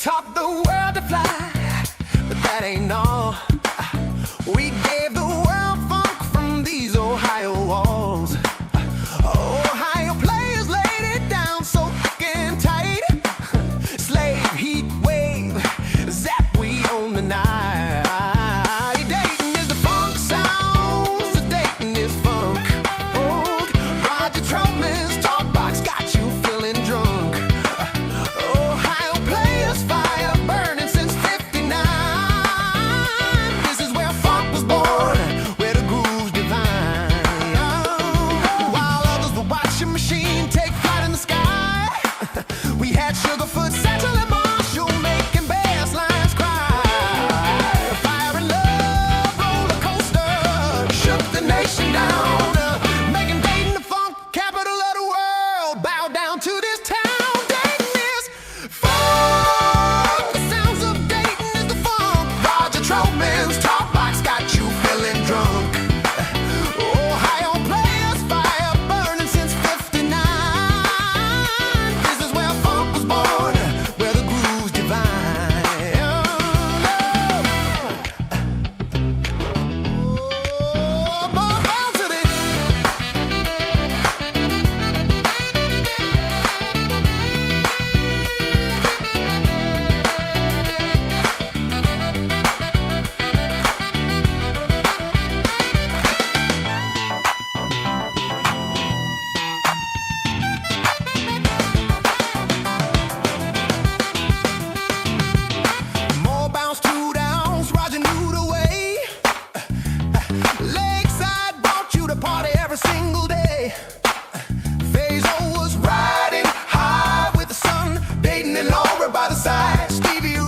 taught the world to fly, but that ain't all. We gave the world funk from these Ohio walls. Ohio players laid it down so thick and tight. Slave, heat wave, zap, we own the night. Dayton is the funk sounds, Dayton is funk. Roger Troutman's talk box got you feeling drunk. Ohio players fire burning since '59. This is where funk was born, where the groove's divine. While others were watching machine take flight in the sky, we had Sugarfoot, Satchel, and Marshall making bass lines cry. Fire and love roller coaster shook the nation down, making Dayton the funk capital of the world. Bow down to this town. Dayton is funk. The sounds of Dayton is the funk. Roger Troutman's talk box got you feeling drunk. Ohio players fire burning since '59. This is where funk was born, where the groove's divine. Bounce to this. More bounce, 2 downs, Roger knew the way. Lakeside brought you to party every single day. Fazo was riding high with the sun, Dayton and Laura by the side. Stevie